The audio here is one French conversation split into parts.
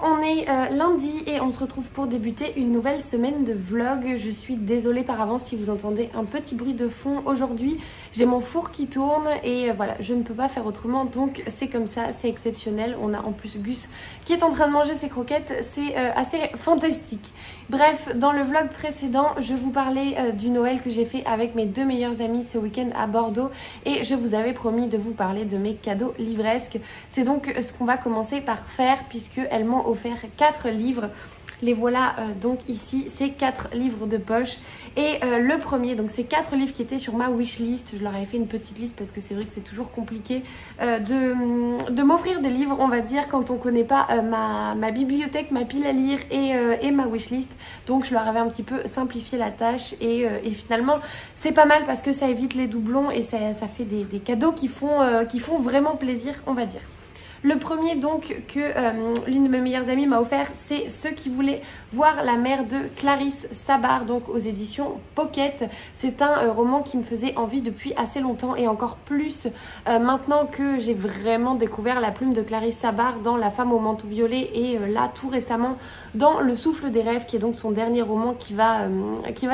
on est lundi et on se retrouve pour débuter une nouvelle semaine de vlog. Je suis désolée par avance si vous entendez un petit bruit de fond. Aujourd'hui, j'ai mon four qui tourne et voilà, je ne peux pas faire autrement, donc c'est comme ça, c'est exceptionnel. On a en plus Gus qui est en train de manger ses croquettes, c'est assez fantastique. Bref, dans le vlog précédent, je vous parlais du Noël que j'ai fait avec mes deux meilleures amies ce week-end à Bordeaux et je vous avais promis de vous parler de mes cadeaux livresques. C'est donc ce qu'on va commencer par faire puisqu'elles m'ont offert 4 livres. Les voilà donc ici, c'est 4 livres de poche et le premier, donc c'est 4 livres qui étaient sur ma wishlist. Je leur avais fait une petite liste parce que c'est vrai que c'est toujours compliqué de m'offrir des livres, on va dire, quand on connaît pas ma bibliothèque, ma pile à lire et ma wishlist. Donc je leur avais un petit peu simplifié la tâche et finalement c'est pas mal parce que ça évite les doublons et ça fait des cadeaux qui font vraiment plaisir, on va dire. Le premier donc que l'une de mes meilleures amies m'a offert, c'est Ceux qui voulaient voir la mer de Clarisse Sabart, donc aux éditions Pocket. C'est un roman qui me faisait envie depuis assez longtemps et encore plus maintenant que j'ai vraiment découvert la plume de Clarisse Sabart dans La femme au manteau violet et là tout récemment dans Le souffle des rêves, qui est donc son dernier roman qui va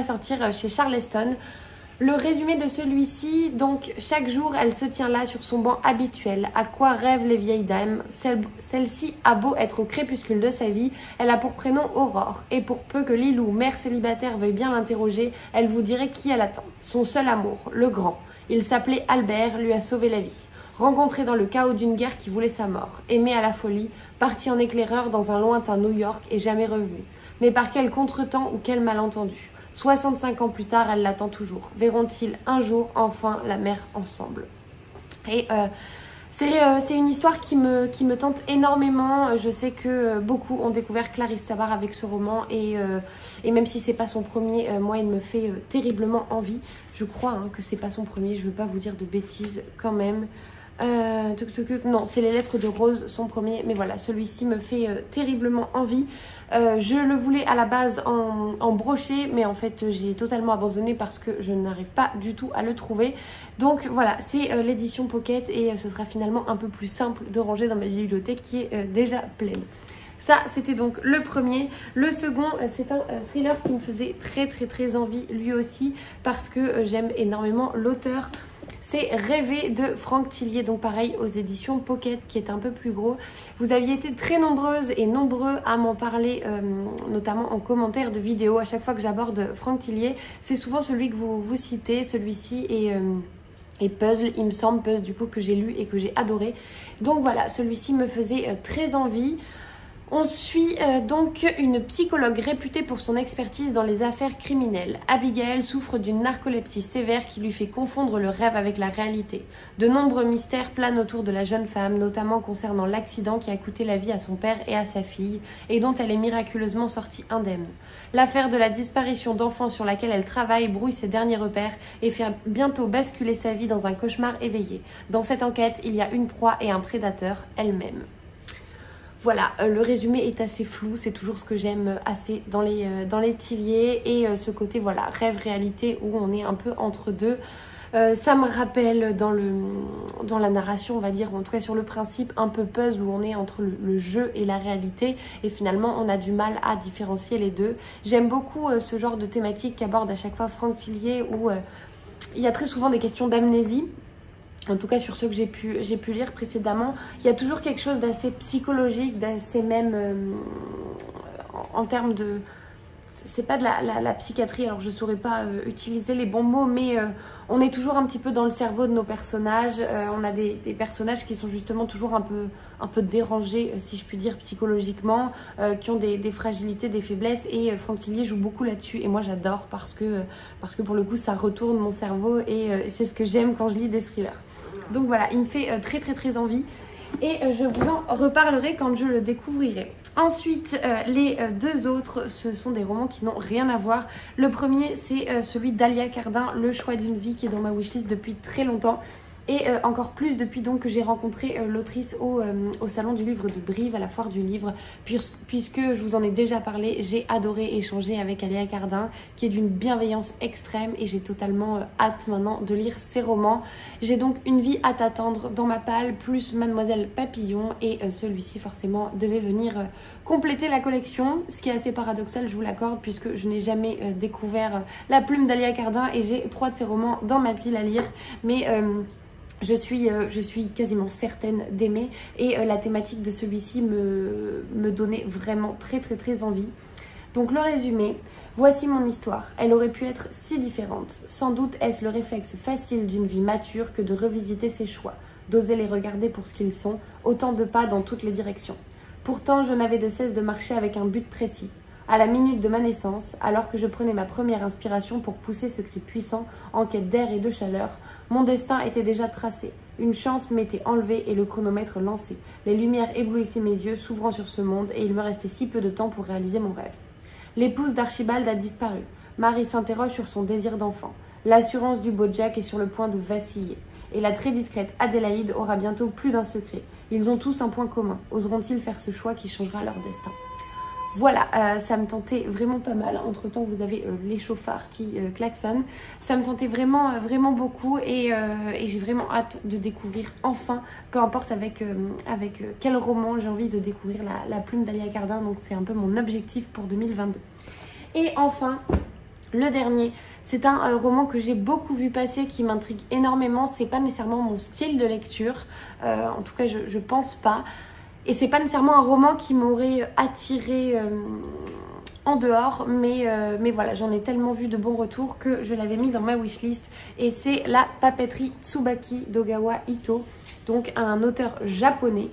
sortir chez Charleston. Le résumé de celui-ci, donc chaque jour elle se tient là sur son banc habituel. À quoi rêvent les vieilles dames? Celle-ci a beau être au crépuscule de sa vie, elle a pour prénom Aurore. Et pour peu que Lilou, mère célibataire, veuille bien l'interroger, elle vous dirait qui elle attend. Son seul amour, le grand. Il s'appelait Albert, lui a sauvé la vie. Rencontré dans le chaos d'une guerre qui voulait sa mort. Aimé à la folie, parti en éclaireur dans un lointain New York et jamais revenu. Mais par quel contretemps ou quel malentendu? 65 ans plus tard, elle l'attend toujours. Verront-ils un jour enfin la mer ensemble? Et c'est une histoire qui me tente énormément. Je sais que beaucoup ont découvert Clarisse Sabart avec ce roman et même si c'est pas son premier, moi il me fait terriblement envie. Je crois que c'est pas son premier, je veux pas vous dire de bêtises quand même. Non, c'est Les Lettres de Rose, son premier, mais voilà, celui-ci me fait terriblement envie. Je le voulais à la base en brochet, mais en fait j'ai totalement abandonné parce que je n'arrive pas du tout à le trouver. Donc voilà, c'est l'édition Pocket et ce sera finalement un peu plus simple de ranger dans ma bibliothèque qui est déjà pleine. Ça, c'était donc le premier. Le second, c'est un thriller qui me faisait très envie lui aussi parce que j'aime énormément l'auteur. C'est Rêver de Franck Tillier, donc pareil aux éditions Pocket, qui est un peu plus gros. Vous aviez été très nombreuses et nombreux à m'en parler, notamment en commentaire de vidéos. À chaque fois que j'aborde Franck Tillier, c'est souvent celui que vous citez, celui-ci et Puzzle, il me semble, Puzzle du coup que j'ai lu et que j'ai adoré. Donc voilà, celui-ci me faisait très envie. On suit donc une psychologue réputée pour son expertise dans les affaires criminelles. Abigail souffre d'une narcolepsie sévère qui lui fait confondre le rêve avec la réalité. De nombreux mystères planent autour de la jeune femme, notamment concernant l'accident qui a coûté la vie à son père et à sa fille, et dont elle est miraculeusement sortie indemne. L'affaire de la disparition d'enfants sur laquelle elle travaille brouille ses derniers repères et fait bientôt basculer sa vie dans un cauchemar éveillé. Dans cette enquête, il y a une proie et un prédateur, elle-même. Voilà, le résumé est assez flou, c'est toujours ce que j'aime assez dans les Tillier et ce côté voilà rêve-réalité où on est un peu entre deux. Ça me rappelle dans la narration, on va dire, ou en tout cas sur le principe, un peu puzzle où on est entre le jeu et la réalité et finalement on a du mal à différencier les deux. J'aime beaucoup ce genre de thématique qu'aborde à chaque fois Franck Tillier où il y a très souvent des questions d'amnésie. En tout cas sur ceux que j'ai pu lire précédemment, il y a toujours quelque chose d'assez psychologique, d'assez même en termes de... C'est pas de la psychiatrie, alors je saurais pas utiliser les bons mots, mais on est toujours un petit peu dans le cerveau de nos personnages. On a des personnages qui sont justement toujours un peu dérangés, si je puis dire, psychologiquement, qui ont des fragilités, des faiblesses, et Franck Tillier joue beaucoup là-dessus. Et moi j'adore parce que pour le coup ça retourne mon cerveau et c'est ce que j'aime quand je lis des thrillers. Donc voilà, il me fait très envie et je vous en reparlerai quand je le découvrirai. Ensuite, les deux autres, ce sont des romans qui n'ont rien à voir. Le premier, c'est celui d'Alia Cardin, Le choix d'une vie, qui est dans ma wishlist depuis très longtemps. Et encore plus depuis donc que j'ai rencontré l'autrice au salon du livre de Brive, à la foire du livre, puisque je vous en ai déjà parlé, j'ai adoré échanger avec Alia Cardin, qui est d'une bienveillance extrême, et j'ai totalement hâte maintenant de lire ses romans. J'ai donc Une vie à t'attendre dans ma palle, plus Mademoiselle Papillon, et celui-ci forcément devait venir compléter la collection, ce qui est assez paradoxal, je vous l'accorde, puisque je n'ai jamais découvert la plume d'Alia Cardin, et j'ai 3 de ses romans dans ma pile à lire, mais... Je suis quasiment certaine d'aimer, et la thématique de celui-ci me donnait vraiment très envie. Donc le résumé, voici mon histoire. Elle aurait pu être si différente. Sans doute est-ce le réflexe facile d'une vie mature que de revisiter ses choix, d'oser les regarder pour ce qu'ils sont, autant de pas dans toutes les directions. Pourtant, je n'avais de cesse de marcher avec un but précis. À la minute de ma naissance, alors que je prenais ma première inspiration pour pousser ce cri puissant en quête d'air et de chaleur, mon destin était déjà tracé. Une chance m'était enlevée et le chronomètre lancé. Les lumières éblouissaient mes yeux, s'ouvrant sur ce monde, et il me restait si peu de temps pour réaliser mon rêve. L'épouse d'Archibald a disparu. Marie s'interroge sur son désir d'enfant. L'assurance du beau Jack est sur le point de vaciller. Et la très discrète Adélaïde aura bientôt plus d'un secret. Ils ont tous un point commun. Oseront-ils faire ce choix qui changera leur destin ? Voilà, ça me tentait vraiment pas mal. Entre temps, vous avez les chauffards qui klaxonnent. Ça me tentait vraiment beaucoup, et j'ai vraiment hâte de découvrir enfin, peu importe avec quel roman j'ai envie de découvrir la plume d'Alia Cardin. Donc c'est un peu mon objectif pour 2022. Et enfin, le dernier, c'est un roman que j'ai beaucoup vu passer, qui m'intrigue énormément. C'est pas nécessairement mon style de lecture, en tout cas je pense pas. Et c'est pas nécessairement un roman qui m'aurait attiré en dehors, mais voilà, j'en ai tellement vu de bons retours que je l'avais mis dans ma wishlist. Et c'est La papeterie Tsubaki d'Ogawa Ito, donc un auteur japonais.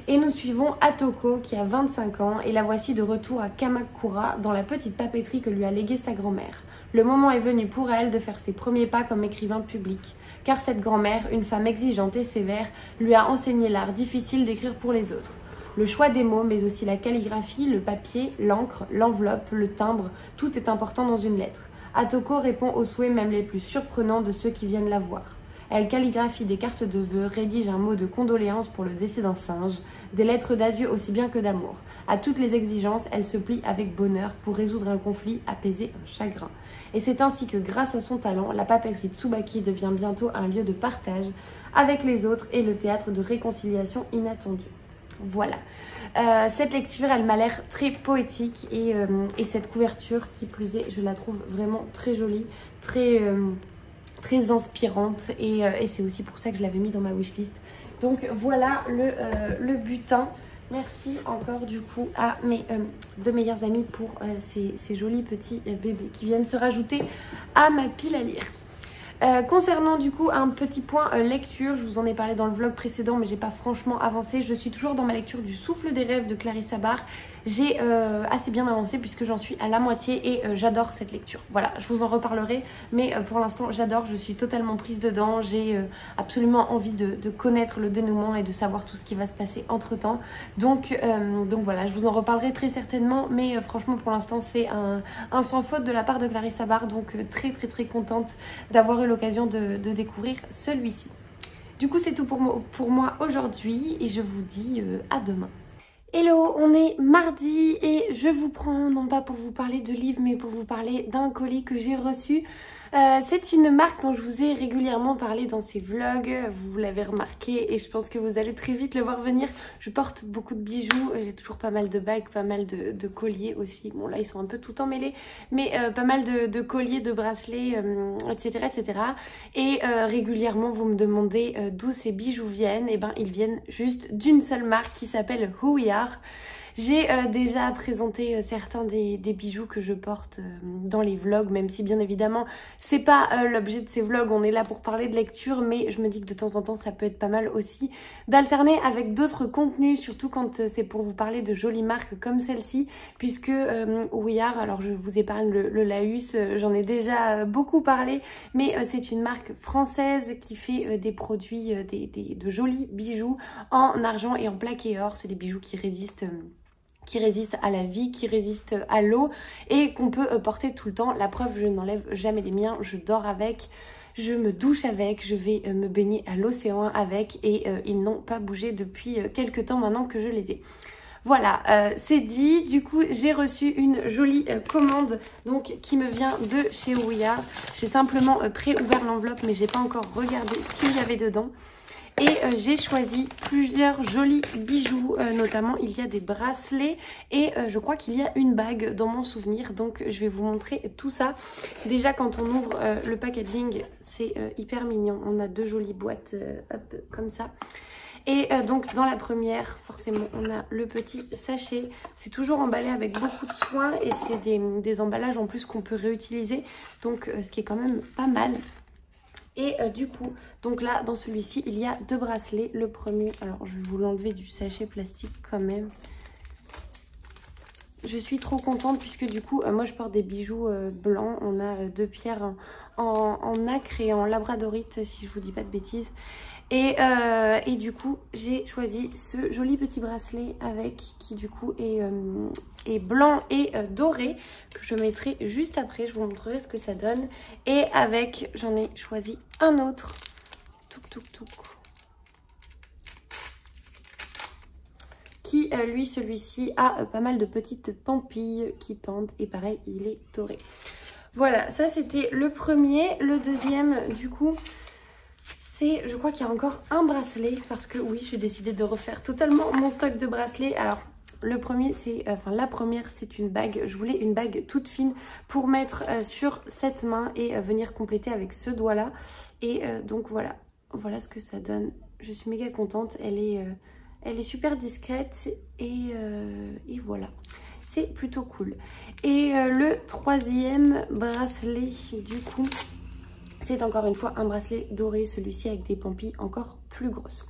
Et nous suivons Atoko qui a 25 ans, et la voici de retour à Kamakura, dans la petite papeterie que lui a léguée sa grand-mère. Le moment est venu pour elle de faire ses premiers pas comme écrivain public, car cette grand-mère, une femme exigeante et sévère, lui a enseigné l'art difficile d'écrire pour les autres. Le choix des mots, mais aussi la calligraphie, le papier, l'encre, l'enveloppe, le timbre, tout est important dans une lettre. Atoko répond aux souhaits même les plus surprenants de ceux qui viennent la voir. Elle calligraphie des cartes de vœux, rédige un mot de condoléance pour le décès d'un singe, des lettres d'adieu aussi bien que d'amour. À toutes les exigences, elle se plie avec bonheur pour résoudre un conflit, apaiser un chagrin. Et c'est ainsi que, grâce à son talent, la papeterie Tsubaki devient bientôt un lieu de partage avec les autres et le théâtre de réconciliation inattendue. Voilà. Cette lecture, elle m'a l'air très poétique, et cette couverture, qui plus est, je la trouve vraiment très jolie, très inspirante, et c'est aussi pour ça que je l'avais mis dans ma wishlist. Donc voilà le butin. Merci encore du coup à mes 2 meilleurs amis pour ces jolis petits bébés qui viennent se rajouter à ma pile à lire. Concernant du coup un petit point lecture, je vous en ai parlé dans le vlog précédent, mais j'ai pas franchement avancé. Je suis toujours dans ma lecture du Souffle des rêves de Clarissa Barr. J'ai assez bien avancé puisque j'en suis à la moitié, et j'adore cette lecture. Voilà, je vous en reparlerai, mais pour l'instant j'adore, je suis totalement prise dedans. J'ai absolument envie de connaître le dénouement et de savoir tout ce qui va se passer entre temps. Donc voilà, je vous en reparlerai très certainement, mais franchement pour l'instant c'est un sans faute de la part de Clarissa Barr, donc très contente d'avoir eu l'occasion de découvrir celui-ci. Du coup c'est tout pour moi aujourd'hui, et je vous dis à demain. Hello, on est mardi et je vous prends non pas pour vous parler de livres, mais pour vous parler d'un colis que j'ai reçu. C'est une marque dont je vous ai régulièrement parlé dans ces vlogs, vous l'avez remarqué, et je pense que vous allez très vite le voir venir. Je porte beaucoup de bijoux, j'ai toujours pas mal de bagues, pas mal de colliers aussi. Bon là ils sont un peu tout emmêlés, mais pas mal de colliers, de bracelets, etc. Et régulièrement vous me demandez d'où ces bijoux viennent. Et ben ils viennent juste d'une seule marque qui s'appelle Who We Are. J'ai déjà présenté certains des bijoux que je porte dans les vlogs, même si bien évidemment c'est pas l'objet de ces vlogs, on est là pour parler de lecture, mais je me dis que de temps en temps ça peut être pas mal aussi d'alterner avec d'autres contenus, surtout quand c'est pour vous parler de jolies marques comme celle-ci, puisque We Are, alors je vous épargne le Laus, j'en ai déjà beaucoup parlé, mais c'est une marque française qui fait des produits, de jolis bijoux en argent et en plaques et or. C'est des bijoux qui résistent à la vie, qui résistent à l'eau, et qu'on peut porter tout le temps. La preuve, je n'enlève jamais les miens, je dors avec. je me douche avec, je vais me baigner à l'océan avec et ils n'ont pas bougé depuis quelques temps maintenant que je les ai. Voilà, c'est dit. Du coup, j'ai reçu une jolie commande donc qui me vient de chez We Are. J'ai simplement pré-ouvert l'enveloppe, mais j'ai pas encore regardé ce qu'il y avait dedans. Et j'ai choisi plusieurs jolis bijoux, notamment il y a des bracelets et je crois qu'il y a une bague dans mon souvenir. Donc je vais vous montrer tout ça. Déjà quand on ouvre le packaging, c'est hyper mignon. On a deux jolies boîtes hop, comme ça. Et donc dans la première, forcément, on a le petit sachet. C'est toujours emballé avec beaucoup de soin et c'est des emballages en plus qu'on peut réutiliser. Donc ce qui est quand même pas mal. Et du coup, donc là, dans celui-ci, il y a deux bracelets. Le premier, alors je vais vous l'enlever du sachet plastique quand même. Je suis trop contente puisque du coup, moi je porte des bijoux blancs. On a deux pierres en nacre et en labradorite, si je vous dis pas de bêtises. Et du coup, j'ai choisi ce joli petit bracelet avec, qui du coup est blanc et doré, que je mettrai juste après. Je vous montrerai ce que ça donne. Et avec, j'en ai choisi un autre. Touc, touc, touc. Qui, lui, celui-ci, a pas mal de petites pampilles qui pendent. Et pareil, il est doré. Voilà, ça c'était le premier. Le deuxième, du coup... je crois qu'il y a encore un bracelet parce que oui, j'ai décidé de refaire totalement mon stock de bracelets. Alors, le premier, la première, c'est une bague. Je voulais une bague toute fine pour mettre sur cette main et venir compléter avec ce doigt-là. Et donc voilà, voilà ce que ça donne. Je suis méga contente. Elle est super discrète et voilà. C'est plutôt cool. Et le troisième bracelet, du coup... c'est encore une fois un bracelet doré, celui-ci avec des pampilles encore plus grosses.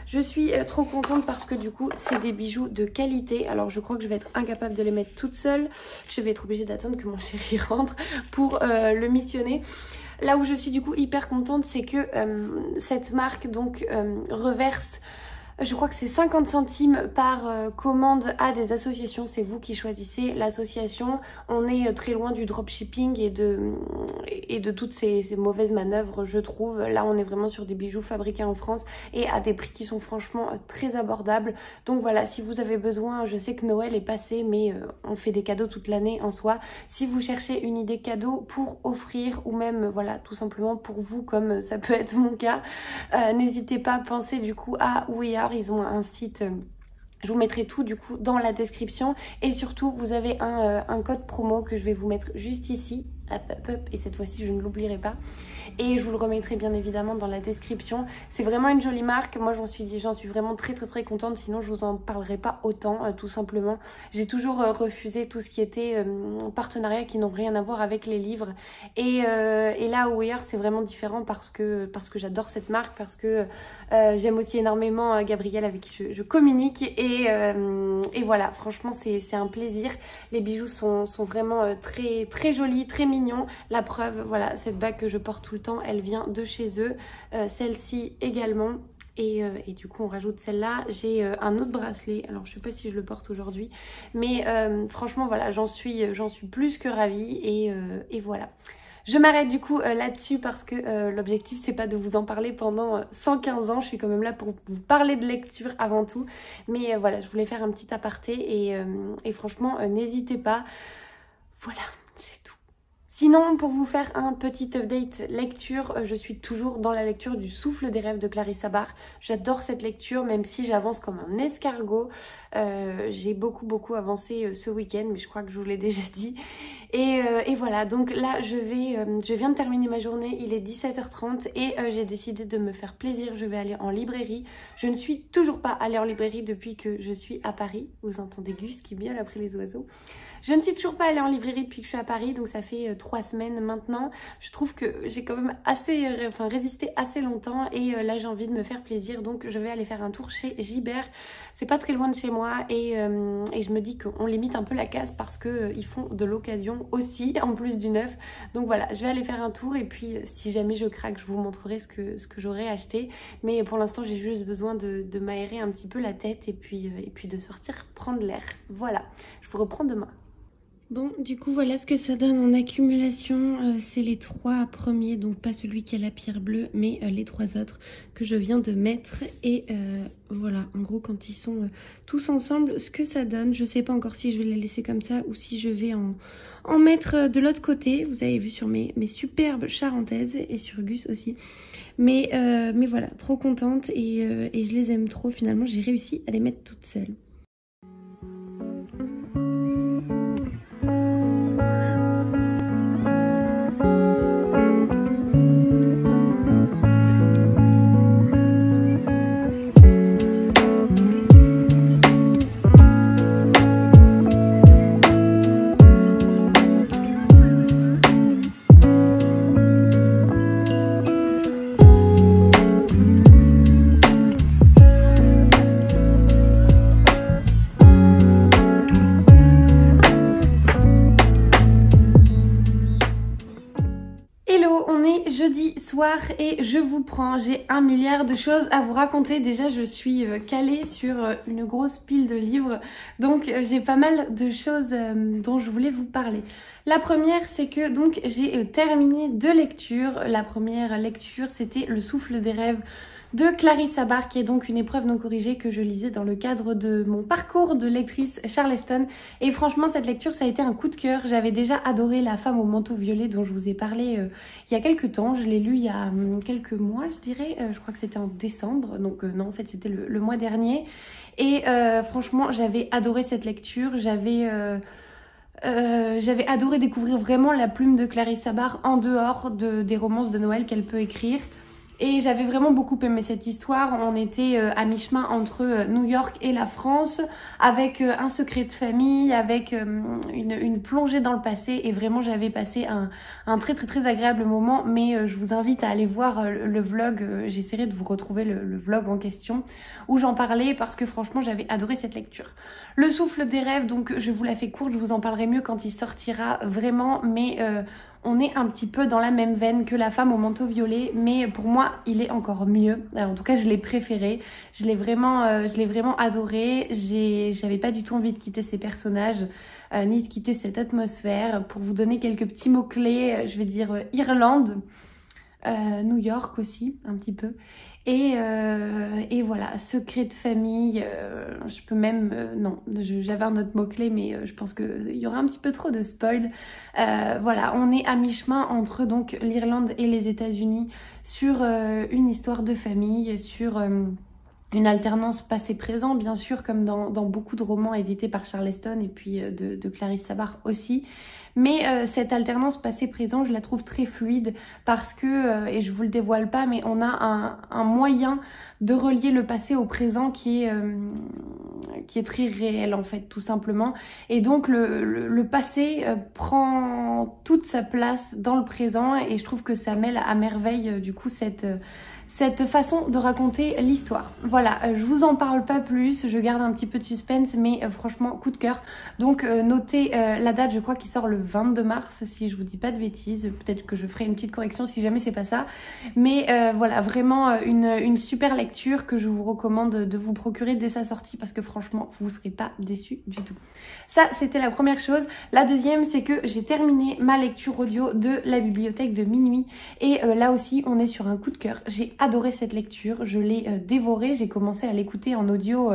Je suis trop contente parce que du coup, c'est des bijoux de qualité. Alors, je crois que je vais être incapable de les mettre toute seule. Je vais être obligée d'attendre que mon chéri rentre pour le missionner. Là où je suis du coup hyper contente, c'est que cette marque donc reverse... je crois que c'est 50 centimes par commande à des associations. C'est vous qui choisissez l'association. On est très loin du dropshipping et de toutes ces mauvaises manœuvres, je trouve. Là, on est vraiment sur des bijoux fabriqués en France et à des prix qui sont franchement très abordables. Donc voilà, si vous avez besoin, je sais que Noël est passé, mais on fait des cadeaux toute l'année en soi. Si vous cherchez une idée cadeau pour offrir ou même, voilà, tout simplement pour vous, comme ça peut être mon cas, n'hésitez pas à penser du coup à We Are. Ils ont un site, je vous mettrai tout du coup dans la description. Et surtout, vous avez un code promo que je vais vous mettre juste ici. Hop, hop, hop, et cette fois-ci, je ne l'oublierai pas. Et je vous le remettrai bien évidemment dans la description. C'est vraiment une jolie marque. Moi, j'en suis vraiment très contente. Sinon, je vous en parlerai pas autant, tout simplement. J'ai toujours refusé tout ce qui était partenariat qui n'ont rien à voir avec les livres. Et là, We Are, c'est vraiment différent parce que j'adore cette marque, parce que j'aime aussi énormément Gabrielle avec qui je communique. Et voilà, franchement, c'est un plaisir. Les bijoux sont vraiment très jolis, très mignons. La preuve, voilà, cette bague que je porte tout le temps, elle vient de chez eux. Celle-ci également. Et du coup, on rajoute celle-là. J'ai un autre bracelet. Alors, je sais pas si je le porte aujourd'hui. Mais franchement, voilà, j'en suis plus que ravie. Et voilà. Je m'arrête du coup là-dessus parce que l'objectif, c'est pas de vous en parler pendant 115 ans. Je suis quand même là pour vous parler de lecture avant tout. Mais voilà, je voulais faire un petit aparté. Et franchement, n'hésitez pas. Voilà, c'est tout. Sinon, pour vous faire un petit update lecture, je suis toujours dans la lecture du Souffle des rêves de Clarissa Bach. J'adore cette lecture, même si j'avance comme un escargot. J'ai beaucoup avancé ce week-end, mais je crois que je vous l'ai déjà dit. Et voilà, donc là, je viens de terminer ma journée, il est 17h30 et j'ai décidé de me faire plaisir. Je vais aller en librairie. Je ne suis toujours pas allée en librairie depuis que je suis à Paris. Vous entendez Gus qui miaule après les oiseaux. Je ne suis toujours pas allée en librairie depuis que je suis à Paris, donc ça fait 3 semaines maintenant. Je trouve que j'ai quand même résisté assez longtemps et là j'ai envie de me faire plaisir, donc je vais aller faire un tour chez Gibert. C'est pas très loin de chez moi et je me dis qu'on limite un peu la casse parce que ils font de l'occasion aussi, en plus du neuf. Donc voilà, je vais aller faire un tour et puis si jamais je craque, je vous montrerai ce que j'aurai acheté. Mais pour l'instant, j'ai juste besoin de m'aérer un petit peu la tête et puis de sortir prendre l'air. Voilà, je vous reprends demain. Bon, du coup, voilà ce que ça donne en accumulation. C'est les 3 premiers, donc pas celui qui a la pierre bleue, mais les 3 autres que je viens de mettre. Et voilà, en gros, quand ils sont tous ensemble, ce que ça donne. Je sais pas encore si je vais les laisser comme ça ou si je vais en mettre de l'autre côté. Vous avez vu sur mes superbes charentaises et sur Gus aussi. Mais voilà, trop contente et je les aime trop. Finalement, j'ai réussi à les mettre toutes seules. Jeudi soir et je vous prends, j'ai 1 milliard de choses à vous raconter. Déjà je suis calée sur une grosse pile de livres, donc j'ai pas mal de choses dont je voulais vous parler. La première, c'est que donc j'ai terminé 2 lectures. La première lecture, c'était Le souffle des rêves de Clarisse Sabar, qui est donc une épreuve non corrigée que je lisais dans le cadre de mon parcours de lectrice Charleston. Et franchement, cette lecture, ça a été un coup de cœur. J'avais déjà adoré La femme au manteau violet dont je vous ai parlé il y a quelques temps. Je l'ai lu il y a quelques mois, je dirais. Je crois que c'était en décembre. Donc non, en fait, c'était le mois dernier. Et franchement, j'avais adoré cette lecture. J'avais adoré découvrir vraiment la plume de Clarisse Sabar en dehors des romances de Noël qu'elle peut écrire. Et j'avais vraiment beaucoup aimé cette histoire. On était à mi-chemin entre New York et la France, avec un secret de famille, avec une plongée dans le passé. Et vraiment, j'avais passé un très agréable moment. Mais je vous invite à aller voir le vlog. J'essaierai de vous retrouver le vlog en question où j'en parlais parce que franchement, j'avais adoré cette lecture. Le souffle des rêves, donc je vous la fais courte, je vous en parlerai mieux quand il sortira vraiment. Mais on est un petit peu dans la même veine que La femme au manteau violet, mais pour moi, il est encore mieux. En tout cas, je l'ai préféré. Je l'ai vraiment adoré. J'avais pas du tout envie de quitter ces personnages, ni de quitter cette atmosphère. Pour vous donner quelques petits mots-clés, je vais dire Irlande, New York aussi, un petit peu. Et voilà, secret de famille, je peux même... non, j'avais un autre mot-clé, mais je pense qu'il y aura un petit peu trop de spoil. Voilà, on est à mi-chemin entre donc l'Irlande et les États-Unis sur une histoire de famille, sur une alternance passé-présent, bien sûr, comme dans beaucoup de romans édités par Charleston et puis de Clarisse Sabar aussi. Mais cette alternance passé-présent, je la trouve très fluide parce que, et je vous le dévoile pas, mais on a un moyen de relier le passé au présent qui est très réel en fait, tout simplement. Et donc le passé prend toute sa place dans le présent et je trouve que ça mêle à merveille du coup cette façon de raconter l'histoire. Voilà, je vous en parle pas plus, je garde un petit peu de suspense, mais franchement, coup de cœur. Donc notez la date, je crois qu'il sort le 22 mars, si je vous dis pas de bêtises. Peut-être que je ferai une petite correction si jamais c'est pas ça. Mais voilà, vraiment une super lecture que je vous recommande de vous procurer dès sa sortie, parce que franchement, vous serez pas déçus du tout. Ça, c'était la première chose. La deuxième, c'est que j'ai terminé ma lecture audio de La bibliothèque de minuit. Et là aussi, on est sur un coup de cœur. J'ai adoré cette lecture, je l'ai dévorée. J'ai commencé à l'écouter en audio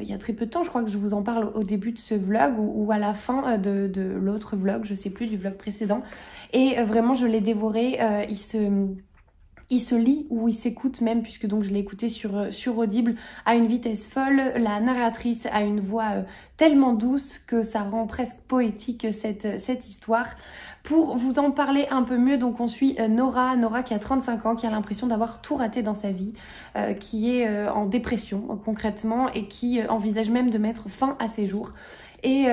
il y a très peu de temps. Je crois que je vous en parle au début de ce vlog ou à la fin de l'autre vlog, je sais plus, du vlog précédent. Et vraiment, je l'ai dévoré. Il se lit ou il s'écoute même, puisque donc je l'ai écouté sur Audible à une vitesse folle. La narratrice a une voix tellement douce que ça rend presque poétique cette histoire. Pour vous en parler un peu mieux, donc on suit Nora qui a 35 ans, qui a l'impression d'avoir tout raté dans sa vie, qui est en dépression concrètement et qui envisage même de mettre fin à ses jours. Et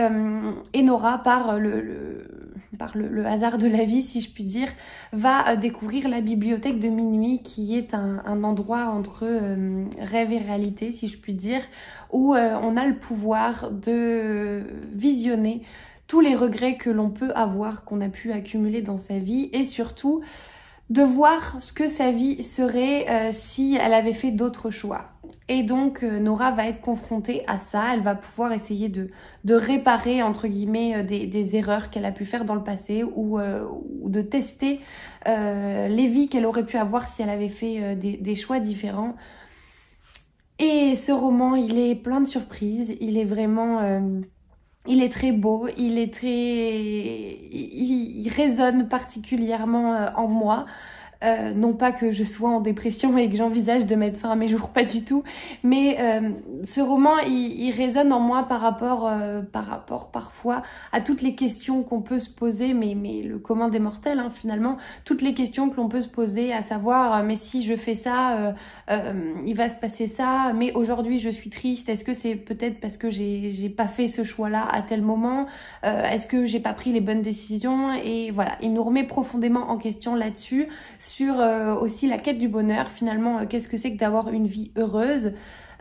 Nora, par le hasard de la vie, si je puis dire, va découvrir la bibliothèque de minuit, qui est un endroit entre rêve et réalité, si je puis dire, où on a le pouvoir de visionner tous les regrets que l'on peut avoir, qu'on a pu accumuler dans sa vie, et surtout de voir ce que sa vie serait si elle avait fait d'autres choix. Et donc Nora va être confrontée à ça, elle va pouvoir essayer de réparer entre guillemets des erreurs qu'elle a pu faire dans le passé ou de tester les vies qu'elle aurait pu avoir si elle avait fait des choix différents. Et ce roman, il est plein de surprises, il est vraiment... il est très beau, il résonne particulièrement en moi. Non pas que je sois en dépression et que j'envisage de mettre fin à mes jours, pas du tout, mais ce roman il résonne en moi par rapport parfois à toutes les questions qu'on peut se poser, mais le commun des mortels hein, finalement, toutes les questions que l'on peut se poser, à savoir mais si je fais ça, il va se passer ça, mais aujourd'hui je suis triste, est-ce que c'est peut-être parce que j'ai pas fait ce choix-là à tel moment, est-ce que j'ai pas pris les bonnes décisions, et voilà, il nous remet profondément en question là-dessus, sur aussi la quête du bonheur, finalement, qu'est-ce que c'est que d'avoir une vie heureuse,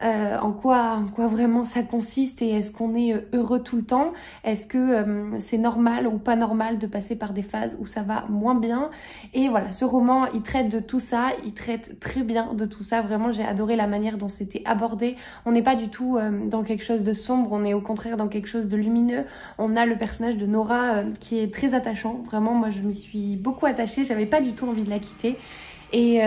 en quoi vraiment ça consiste, et est-ce qu'on est heureux tout le temps, est-ce que c'est normal ou pas normal de passer par des phases où ça va moins bien. Et voilà, ce roman il traite de tout ça, il traite très bien de tout ça, vraiment j'ai adoré la manière dont c'était abordé. On n'est pas du tout dans quelque chose de sombre, on est au contraire dans quelque chose de lumineux. On a le personnage de Nora qui est très attachant, vraiment moi je m'y suis beaucoup attachée, j'avais pas du tout envie de la quitter. Et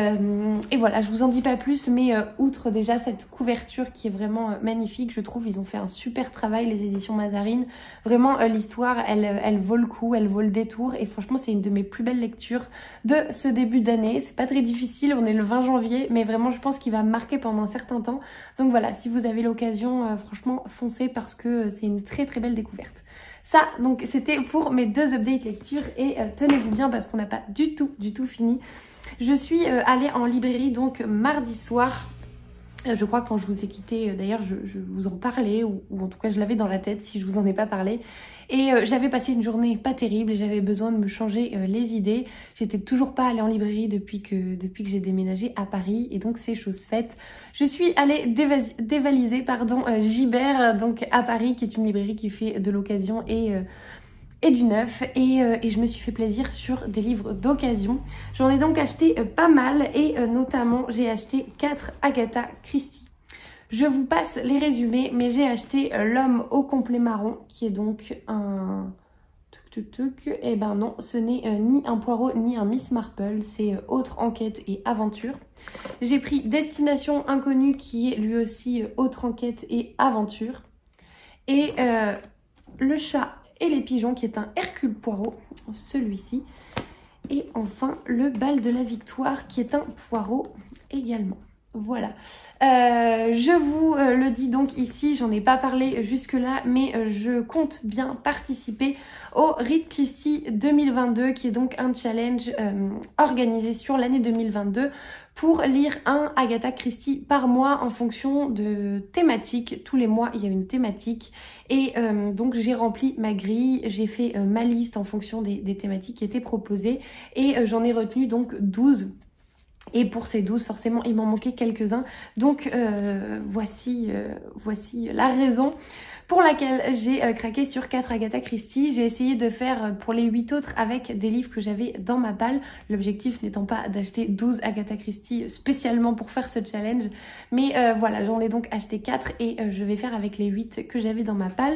voilà, je vous en dis pas plus, mais outre déjà cette couverture qui est vraiment magnifique, je trouve ils ont fait un super travail, les éditions Mazarine. Vraiment l'histoire, elle vaut le coup, elle vaut le détour, et franchement c'est une de mes plus belles lectures de ce début d'année. C'est pas très difficile, on est le 20 janvier, mais vraiment je pense qu'il va me marquer pendant un certain temps. Donc voilà, si vous avez l'occasion, franchement foncez, parce que c'est une très très belle découverte. Ça, donc c'était pour mes 2 updates lecture, et tenez-vous bien parce qu'on n'a pas du tout fini. Je suis allée en librairie donc mardi soir. Je crois que quand je vous ai quitté, d'ailleurs je vous en parlais, ou en tout cas je l'avais dans la tête si je vous en ai pas parlé. Et j'avais passé une journée pas terrible et j'avais besoin de me changer les idées. J'étais toujours pas allée en librairie depuis que j'ai déménagé à Paris, et donc c'est chose faite. Je suis allée dévaliser Gibert, donc à Paris, qui est une librairie qui fait de l'occasion et du neuf, et je me suis fait plaisir sur des livres d'occasion. J'en ai donc acheté pas mal, et notamment j'ai acheté 4 Agatha Christie. Je vous passe les résumés, mais j'ai acheté L'homme au complet marron, qui est donc un... Eh ben non, ce n'est ni un Poirot ni un Miss Marple, c'est Autre enquête et aventure. J'ai pris Destination inconnue, qui est lui aussi Autre enquête et aventure. Et Le chat et les pigeons, qui est un Hercule Poirot, celui-ci. Et enfin Le bal de la victoire, qui est un Poirot également. Voilà, je vous le dis donc ici, j'en ai pas parlé jusque là, mais je compte bien participer au Read Christie 2022, qui est donc un challenge organisé sur l'année 2022 pour lire un Agatha Christie par mois en fonction de thématiques. Tous les mois il y a une thématique, et donc j'ai rempli ma grille, j'ai fait ma liste en fonction des thématiques qui étaient proposées, et j'en ai retenu donc 12. Et pour ces 12, forcément, il m'en manquait quelques-uns. Donc voici la raison pour laquelle j'ai craqué sur 4 Agatha Christie. J'ai essayé de faire pour les 8 autres avec des livres que j'avais dans ma palle. L'objectif n'étant pas d'acheter 12 Agatha Christie spécialement pour faire ce challenge. Mais voilà, j'en ai donc acheté 4, et je vais faire avec les 8 que j'avais dans ma palle.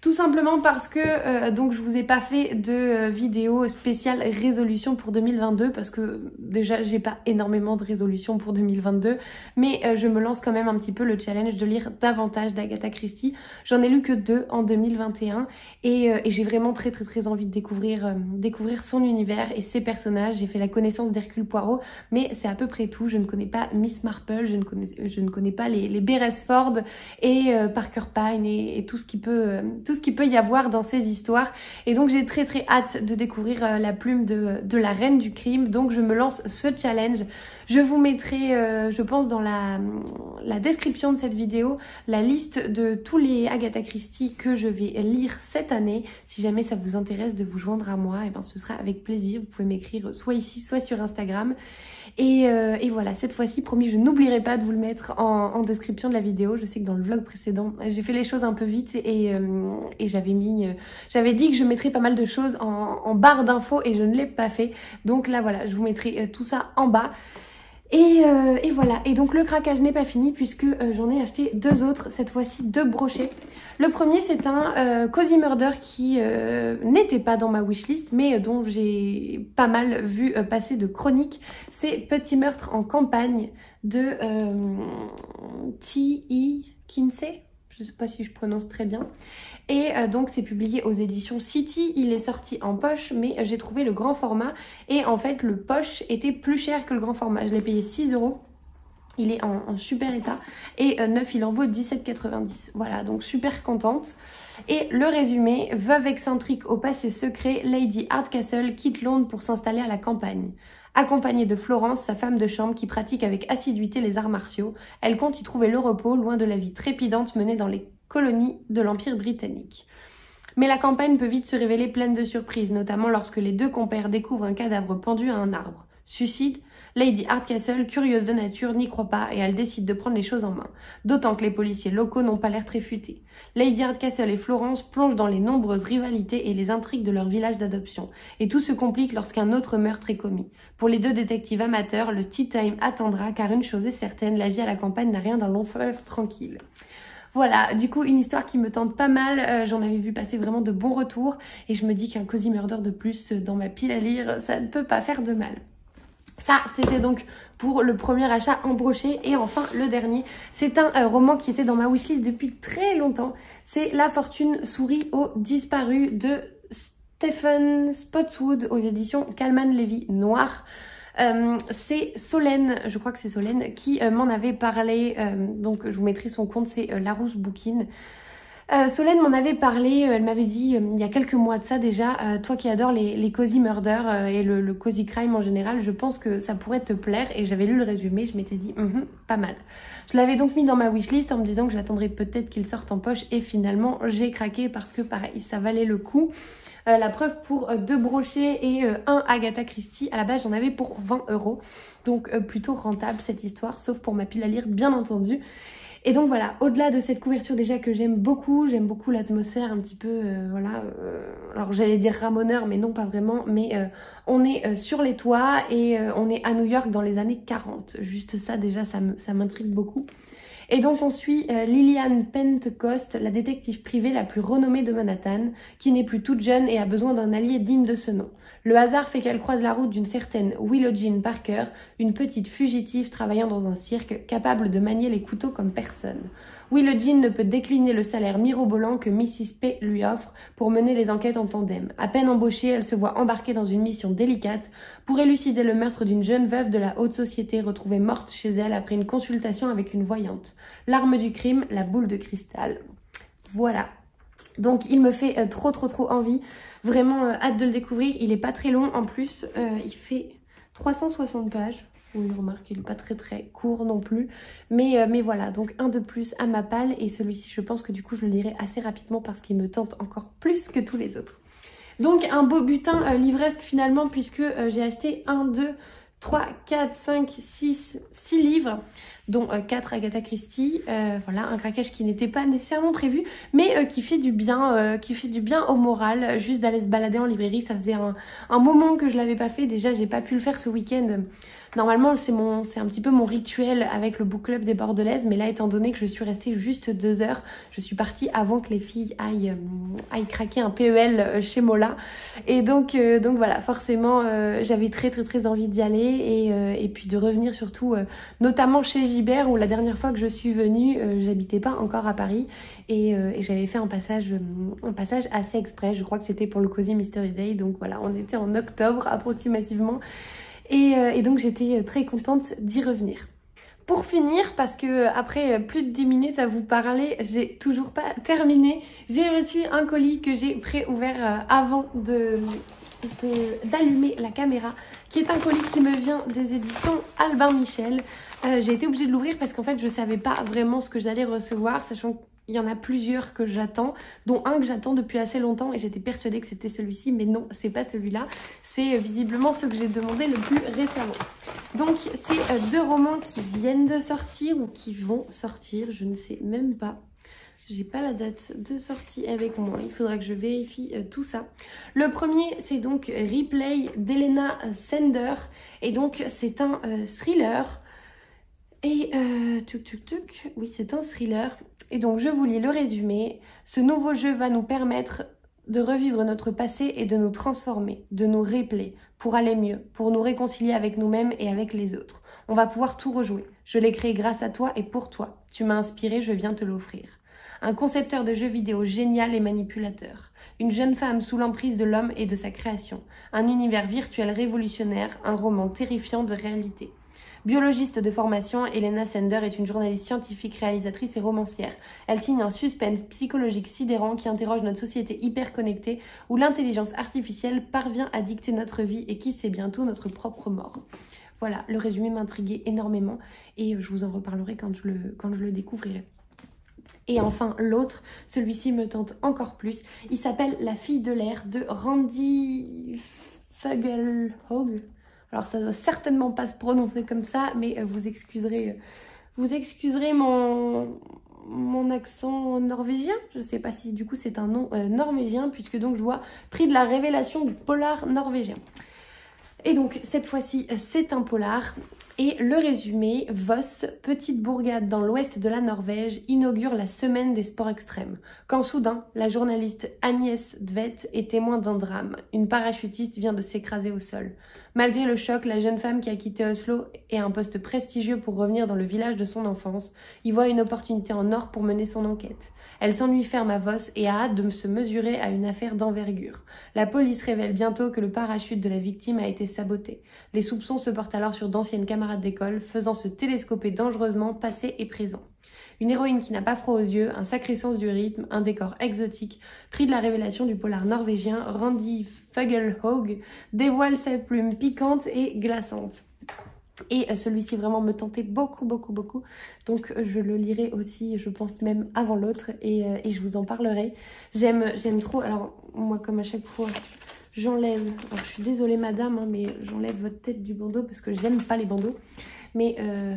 Tout simplement parce que donc je vous ai pas fait de vidéo spéciale résolution pour 2022, parce que déjà j'ai pas énormément de résolutions pour 2022, mais je me lance quand même un petit peu le challenge de lire davantage d'Agatha Christie. J'en ai lu que 2 en 2021, et j'ai vraiment très envie de découvrir son univers et ses personnages. J'ai fait la connaissance d'Hercule Poirot, mais c'est à peu près tout. Je ne connais pas Miss Marple, je ne connais pas les Beresford et Parker Pyne et tout ce qui peut y avoir dans ces histoires. Et donc j'ai très hâte de découvrir la plume de la reine du crime. Donc je me lance ce challenge. Je vous mettrai, je pense, dans la description de cette vidéo, la liste de tous les Agatha Christie que je vais lire cette année. Si jamais ça vous intéresse de vous joindre à moi, et ben ce sera avec plaisir. Vous pouvez m'écrire soit ici, soit sur Instagram. Et voilà, cette fois-ci, promis, je n'oublierai pas de vous le mettre en description de la vidéo. Je sais que dans le vlog précédent, j'ai fait les choses un peu vite, et j'avais dit que je mettrais pas mal de choses en barre d'infos, et je ne l'ai pas fait. Donc là, voilà, je vous mettrai tout ça en bas. Et voilà, et donc le craquage n'est pas fini puisque j'en ai acheté 2 autres, cette fois-ci 2 brochets. Le premier c'est un Cozy Murder qui n'était pas dans ma wishlist mais dont j'ai pas mal vu passer de chroniques. C'est Petit meurtre en campagne de T.E. Kinsey, je sais pas si je prononce très bien. Et donc c'est publié aux éditions City, il est sorti en poche mais j'ai trouvé le grand format et en fait le poche était plus cher que le grand format. Je l'ai payé 6 €, il est en super état et neuf il en vaut 17,90 €. Voilà, donc super contente. Et le résumé: veuve excentrique au passé secret, Lady Hardcastle quitte Londres pour s'installer à la campagne. Accompagnée de Florence, sa femme de chambre qui pratique avec assiduité les arts martiaux, elle compte y trouver le repos loin de la vie trépidante menée dans les colonies de l'Empire britannique. Mais la campagne peut vite se révéler pleine de surprises, notamment lorsque les 2 compères découvrent un cadavre pendu à un arbre. Suicide? Lady Hardcastle, curieuse de nature, n'y croit pas et elle décide de prendre les choses en main. D'autant que les policiers locaux n'ont pas l'air très futés. Lady Hardcastle et Florence plongent dans les nombreuses rivalités et les intrigues de leur village d'adoption. Et tout se complique lorsqu'un autre meurtre est commis. Pour les 2 détectives amateurs, le tea time attendra car une chose est certaine, la vie à la campagne n'a rien d'un long fleuve tranquille. Voilà, du coup une histoire qui me tente pas mal, j'en avais vu passer vraiment de bons retours et je me dis qu'un Cozy Murder de plus dans ma pile à lire, ça ne peut pas faire de mal. Ça, c'était donc pour le premier achat en brochet. Et enfin, le dernier, c'est un roman qui était dans ma wishlist depuis très longtemps. C'est La fortune sourit aux disparus de Stephen Spotswood aux éditions Calman Levy Noir. C'est Solène, je crois que c'est Solène, qui m'en avait parlé. Donc, je vous mettrai son compte, c'est Larousse Bookin. Solène m'en avait parlé, elle m'avait dit il y a quelques mois de ça déjà, toi qui adores les Cozy Murder et le Cozy Crime en général, je pense que ça pourrait te plaire. Et j'avais lu le résumé, je m'étais dit pas mal. Je l'avais donc mis dans ma wishlist en me disant que j'attendrais peut-être qu'il sorte en poche et finalement j'ai craqué parce que pareil, ça valait le coup. La preuve pour 2 brochets et un Agatha Christie. À la base, j'en avais pour 20 €. Donc plutôt rentable cette histoire, sauf pour ma pile à lire, bien entendu. Et donc voilà, au-delà de cette couverture déjà que j'aime beaucoup l'atmosphère un petit peu, voilà, alors j'allais dire ramoneur, mais non pas vraiment, mais on est sur les toits et on est à New York dans les années 40. Juste ça déjà, ça m'intrigue beaucoup. Et donc on suit Lillian Pentecost, la détective privée la plus renommée de Manhattan, qui n'est plus toute jeune et a besoin d'un allié digne de ce nom. Le hasard fait qu'elle croise la route d'une certaine Willow Jean Parker, une petite fugitive travaillant dans un cirque, capable de manier les couteaux comme personne. Willow Jean ne peut décliner le salaire mirobolant que Mrs. P lui offre pour mener les enquêtes en tandem. À peine embauchée, elle se voit embarquée dans une mission délicate pour élucider le meurtre d'une jeune veuve de la haute société retrouvée morte chez elle après une consultation avec une voyante. L'arme du crime, la boule de cristal. Voilà. Donc il me fait trop envie. Vraiment hâte de le découvrir. Il est pas très long en plus. Il fait 360 pages. Oui, remarque, il n'est pas très court non plus. Mais voilà, donc un de plus à ma palle. Et celui-ci, je pense que du coup, je le lirai assez rapidement parce qu'il me tente encore plus que tous les autres. Donc un beau butin livresque finalement, puisque j'ai acheté 1, 2, 3, 4, 5, 6 livres, dont 4 Agatha Christie. Voilà, un craquage qui n'était pas nécessairement prévu, mais qui fait du bien au moral, juste d'aller se balader en librairie. Ça faisait un moment que je l'avais pas fait. Déjà, j'ai pas pu le faire ce week-end. Normalement, c'est un petit peu mon rituel avec le book club des Bordelaises, mais là, étant donné que je suis restée juste 2 heures, je suis partie avant que les filles aillent craquer un PEL chez Mola. Et donc voilà, forcément, j'avais très envie d'y aller et puis de revenir surtout, notamment chez Gibert, où la dernière fois que je suis venue, j'habitais pas encore à Paris et j'avais fait un passage assez exprès. Je crois que c'était pour le Cozy Mystery Day, donc voilà, on était en octobre approximativement. Et donc j'étais très contente d'y revenir. Pour finir, parce que après plus de 10 minutes à vous parler, j'ai toujours pas terminé. J'ai reçu un colis que j'ai pré-ouvert avant d'allumer la caméra, qui est un colis qui me vient des éditions Albin Michel. J'ai été obligée de l'ouvrir parce qu'en fait je savais pas vraiment ce que j'allais recevoir, sachant que il y en a plusieurs que j'attends, dont un que j'attends depuis assez longtemps et j'étais persuadée que c'était celui-ci, mais non, c'est pas celui-là. C'est visiblement ce que j'ai demandé le plus récemment. Donc c'est 2 romans qui viennent de sortir ou qui vont sortir, je ne sais même pas. J'ai pas la date de sortie avec moi, il faudra que je vérifie tout ça. Le premier, c'est donc Replay d'Elena Sender. Et donc, c'est un thriller. Et oui, c'est un thriller. Et donc, je vous lis le résumé. Ce nouveau jeu va nous permettre de revivre notre passé et de nous transformer, de nous replay, pour aller mieux, pour nous réconcilier avec nous-mêmes et avec les autres. On va pouvoir tout rejouer. Je l'ai créé grâce à toi et pour toi. Tu m'as inspiré, je viens te l'offrir. Un concepteur de jeux vidéo génial et manipulateur. Une jeune femme sous l'emprise de l'homme et de sa création. Un univers virtuel révolutionnaire, un roman terrifiant de réalité. Biologiste de formation, Elena Sender est une journaliste scientifique, réalisatrice et romancière. Elle signe un suspense psychologique sidérant qui interroge notre société hyper connectée où l'intelligence artificielle parvient à dicter notre vie et qui sait bientôt notre propre mort. Voilà, le résumé m'intriguait énormément et je vous en reparlerai quand je le découvrirai. Et enfin, l'autre, celui-ci me tente encore plus. Il s'appelle La fille de l'air de Randy Fugelhog. Alors ça doit certainement pas se prononcer comme ça, mais vous excuserez mon accent norvégien. Je sais pas si du coup c'est un nom norvégien, puisque donc je vois prix de la révélation du polar norvégien. Et donc cette fois-ci c'est un polar. Et le résumé, Voss, petite bourgade dans l'ouest de la Norvège, inaugure la semaine des sports extrêmes. Quand soudain, la journaliste Agnès Dvedt est témoin d'un drame. Une parachutiste vient de s'écraser au sol. Malgré le choc, la jeune femme qui a quitté Oslo et un poste prestigieux pour revenir dans le village de son enfance, y voit une opportunité en or pour mener son enquête. Elle s'ennuie ferme à Voss et a hâte de se mesurer à une affaire d'envergure. La police révèle bientôt que le parachute de la victime a été saboté. Les soupçons se portent alors sur d'anciennes camarades d'école, faisant se télescoper dangereusement passé et présent. Une héroïne qui n'a pas froid aux yeux, un sacré sens du rythme, un décor exotique, prix de la révélation du polar norvégien, Randy Fugelhog dévoile sa plume piquante et glaçante. Et celui-ci vraiment me tentait beaucoup, donc je le lirai aussi, je pense même avant l'autre, et je vous en parlerai. J'aime trop, alors moi comme à chaque fois, j'enlève, alors je suis désolée madame, hein, mais j'enlève votre tête du bandeau parce que j'aime pas les bandeaux, mais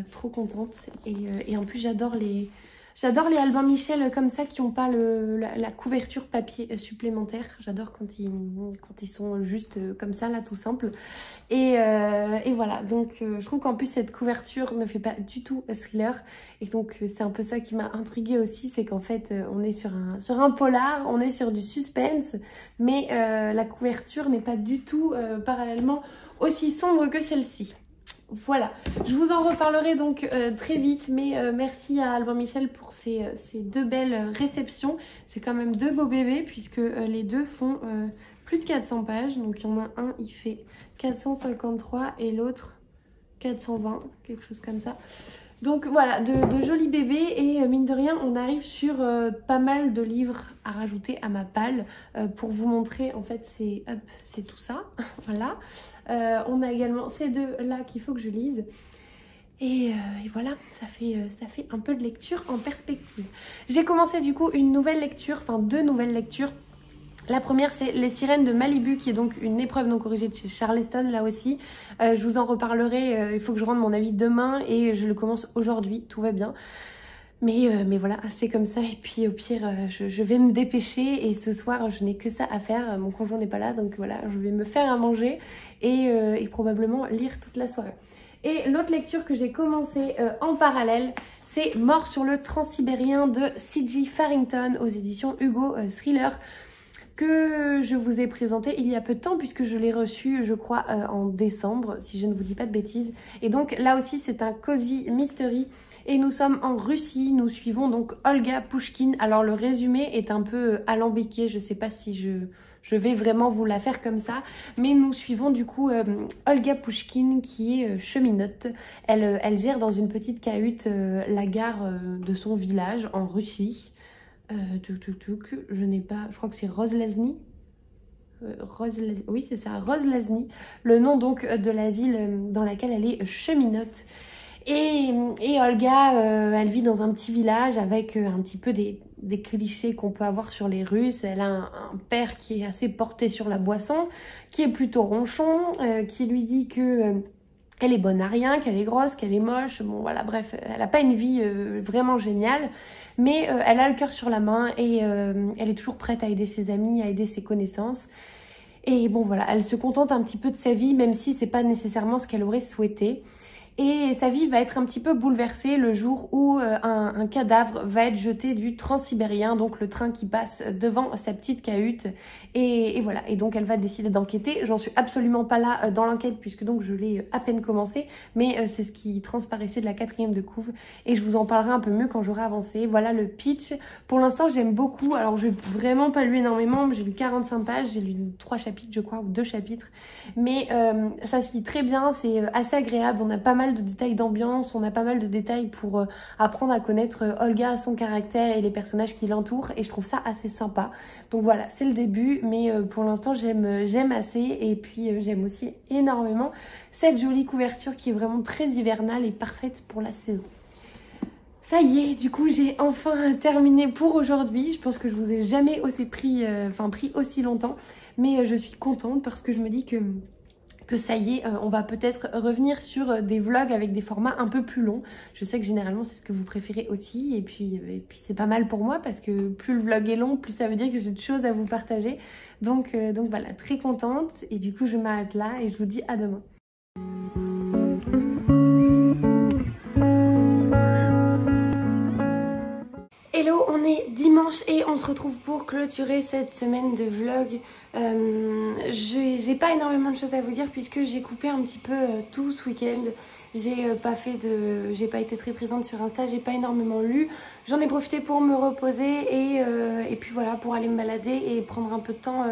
trop contente, et en plus j'adore les Albin Michel comme ça qui n'ont pas la couverture papier supplémentaire. J'adore quand ils sont juste comme ça, là, tout simple. Et voilà, donc je trouve qu'en plus cette couverture ne fait pas du tout thriller. Et donc c'est un peu ça qui m'a intriguée aussi, c'est qu'en fait on est sur un polar, on est sur du suspense, mais la couverture n'est pas du tout parallèlement aussi sombre que celle-ci. Voilà, je vous en reparlerai donc très vite, mais merci à Albin Michel pour ces deux belles réceptions. C'est quand même deux beaux bébés puisque les deux font plus de 400 pages. Donc il y en a un, il fait 453 et l'autre 420, quelque chose comme ça. Donc voilà, de jolis bébés et mine de rien, on arrive sur pas mal de livres à rajouter à ma palle pour vous montrer, en fait, c'est tout ça, voilà. On a également ces deux là qu'il faut que je lise. Et voilà, ça fait un peu de lecture en perspective. J'ai commencé du coup une nouvelle lecture, enfin deux nouvelles lectures. La première, c'est Les Sirènes de Malibu, qui est donc une épreuve non corrigée de chez Charleston, là aussi. Je vous en reparlerai, il faut que je rende mon avis demain et je le commence aujourd'hui, tout va bien. Mais voilà, c'est comme ça. Et puis au pire, je vais me dépêcher et ce soir, je n'ai que ça à faire. Mon conjoint n'est pas là, donc voilà, je vais me faire à manger et probablement lire toute la soirée. Et l'autre lecture que j'ai commencé en parallèle, c'est Mort sur le Transsibérien de C.J. Farrington aux éditions Hugo Thriller, que je vous ai présenté il y a peu de temps puisque je l'ai reçu, je crois, en décembre, si je ne vous dis pas de bêtises. Et donc là aussi, c'est un cozy mystery. Et nous sommes en Russie, nous suivons donc Olga Pouchkine. Alors le résumé est un peu alambiqué, je ne sais pas si je vais vraiment vous la faire comme ça. Mais nous suivons du coup Olga Pouchkine qui est cheminote. Elle gère dans une petite cahute la gare de son village en Russie. Je n'ai pas, je crois que c'est Rozlazny. Oui c'est ça, Rozlazny. Le nom donc de la ville dans laquelle elle est cheminote. Et Olga, elle vit dans un petit village avec un petit peu des clichés qu'on peut avoir sur les Russes. Elle a un père qui est assez porté sur la boisson, qui est plutôt ronchon, qui lui dit que elle est bonne à rien, qu'elle est grosse, qu'elle est moche. Bon voilà, bref, elle n'a pas une vie vraiment géniale. mais elle a le cœur sur la main et elle est toujours prête à aider ses amis, à aider ses connaissances. Et bon voilà, elle se contente un petit peu de sa vie, même si c'est pas nécessairement ce qu'elle aurait souhaité. Et sa vie va être un petit peu bouleversée le jour où un cadavre va être jeté du Transsibérien, donc le train qui passe devant sa petite cahute. Et voilà, et donc elle va décider d'enquêter. J'en suis absolument pas là dans l'enquête puisque donc je l'ai à peine commencé, mais c'est ce qui transparaissait de la 4e de couve et je vous en parlerai un peu mieux quand j'aurai avancé. Voilà le pitch. Pour l'instant j'aime beaucoup, alors je n'ai vraiment pas lu énormément, j'ai lu 45 pages, j'ai lu 3 chapitres je crois, ou 2 chapitres, mais ça se lit très bien, c'est assez agréable, on a pas mal de détails d'ambiance, on a pas mal de détails pour apprendre à connaître Olga, son caractère et les personnages qui l'entourent et je trouve ça assez sympa. Donc voilà, c'est le début, mais pour l'instant j'aime assez et puis j'aime aussi énormément cette jolie couverture qui est vraiment très hivernale et parfaite pour la saison. Ça y est, du coup j'ai enfin terminé pour aujourd'hui. Je pense que je vous ai jamais pris aussi longtemps, mais je suis contente parce que je me dis que ça y est, on va peut-être revenir sur des vlogs avec des formats un peu plus longs. Je sais que généralement c'est ce que vous préférez aussi et puis c'est pas mal pour moi parce que plus le vlog est long, plus ça veut dire que j'ai de choses à vous partager. Donc voilà, très contente et du coup je m'arrête là et je vous dis à demain. Hello, on est dimanche et on se retrouve pour clôturer cette semaine de vlog. J'ai pas énormément de choses à vous dire puisque j'ai coupé un petit peu tout ce week-end. J'ai pas été très présente sur Insta, j'ai pas énormément lu. J'en ai profité pour me reposer et puis voilà, pour aller me balader et prendre un peu de temps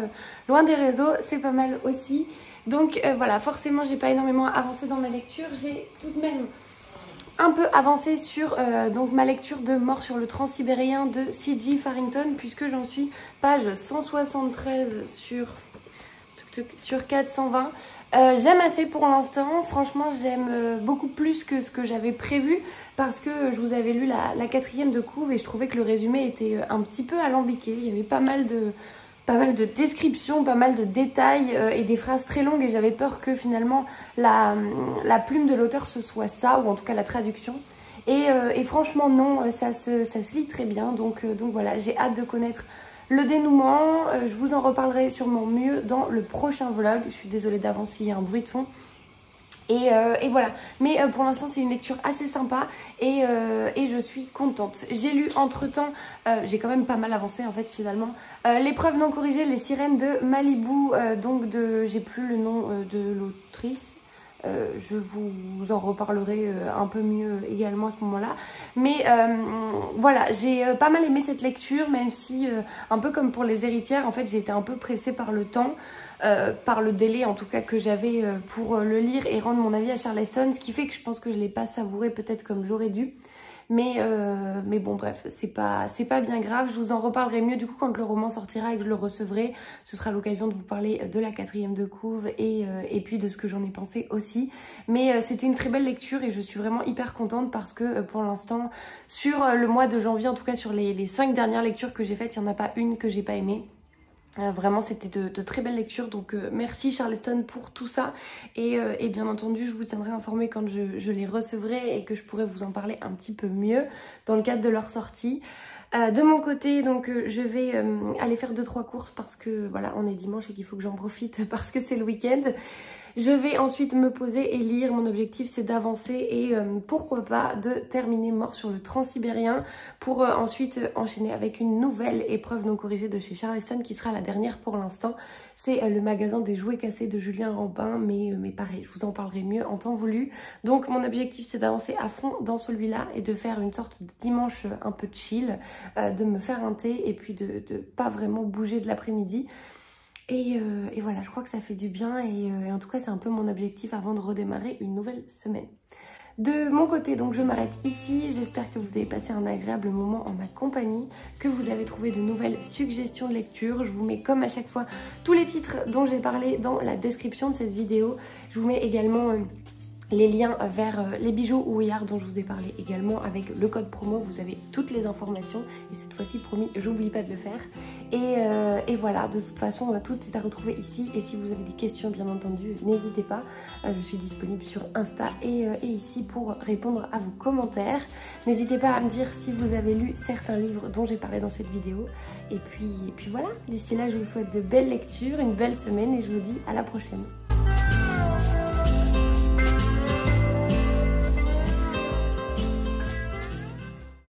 loin des réseaux, c'est pas mal aussi. Donc voilà, forcément j'ai pas énormément avancé dans ma lecture. J'ai tout de même un peu avancé sur donc ma lecture de Mort sur le Transsibérien de C.J. Farrington puisque j'en suis page 173 sur 420. J'aime assez pour l'instant, franchement j'aime beaucoup plus que ce que j'avais prévu parce que je vous avais lu la 4e de couve et je trouvais que le résumé était un petit peu alambiqué. Il y avait pas mal de descriptions, pas mal de détails et des phrases très longues et j'avais peur que finalement la plume de l'auteur ce soit ça, ou en tout cas la traduction. Et franchement non, ça se lit très bien, donc voilà, j'ai hâte de connaître le dénouement. Je vous en reparlerai sûrement mieux dans le prochain vlog. Je suis désolée d'avance s'il y a un bruit de fond. Et voilà, mais pour l'instant c'est une lecture assez sympa et je suis contente. J'ai lu entre temps, j'ai quand même pas mal avancé en fait finalement, L'épreuve non corrigée, les sirènes de Malibu, donc j'ai plus le nom de l'autrice. Je vous en reparlerai un peu mieux également à ce moment-là. Mais voilà, j'ai pas mal aimé cette lecture, même si, un peu comme pour Les héritières, en fait j'ai été un peu pressée par le temps. Par le délai en tout cas que j'avais pour le lire et rendre mon avis à Charleston, ce qui fait que je pense que je ne l'ai pas savouré peut-être comme j'aurais dû, mais bon bref, c'est pas bien grave. Je vous en reparlerai mieux du coup quand le roman sortira et que je le recevrai. Ce sera l'occasion de vous parler de la 4e de couve et puis de ce que j'en ai pensé aussi, mais c'était une très belle lecture et je suis vraiment hyper contente parce que pour l'instant sur le mois de janvier, en tout cas sur les 5 dernières lectures que j'ai faites, il n'y en a pas une que j'ai pas aimée. Vraiment c'était de très belles lectures, donc merci Charleston pour tout ça et bien entendu je vous tiendrai informée quand je les recevrai et que je pourrai vous en parler un petit peu mieux dans le cadre de leur sortie. De mon côté donc je vais aller faire 2-3 courses parce que voilà, on est dimanche et qu'il faut que j'en profite parce que c'est le week-end. Je vais ensuite me poser et lire. Mon objectif c'est d'avancer et pourquoi pas de terminer Mort sur le Transsibérien pour ensuite enchaîner avec une nouvelle épreuve non corrigée de chez Charleston qui sera la dernière pour l'instant. C'est le magasin des jouets cassés de Julien Rampin, mais pareil, je vous en parlerai mieux en temps voulu. Donc mon objectif c'est d'avancer à fond dans celui-là et de faire une sorte de dimanche un peu chill, de me faire un thé et puis de pas vraiment bouger de l'après-midi. Et voilà, je crois que ça fait du bien et en tout cas c'est un peu mon objectif avant de redémarrer une nouvelle semaine. De mon côté, donc je m'arrête ici. J'espère que vous avez passé un agréable moment en ma compagnie, que vous avez trouvé de nouvelles suggestions de lecture. Je vous mets comme à chaque fois tous les titres dont j'ai parlé dans la description de cette vidéo. Je vous mets également les liens vers les bijoux Ouillard dont je vous ai parlé également avec le code promo. Vous avez toutes les informations et cette fois-ci, promis, j'oublie pas de le faire. Et voilà, de toute façon, tout est à retrouver ici. Et si vous avez des questions, bien entendu, n'hésitez pas. Je suis disponible sur Insta et ici pour répondre à vos commentaires. N'hésitez pas à me dire si vous avez lu certains livres dont j'ai parlé dans cette vidéo. Et puis voilà, d'ici là, je vous souhaite de belles lectures, une belle semaine et je vous dis à la prochaine.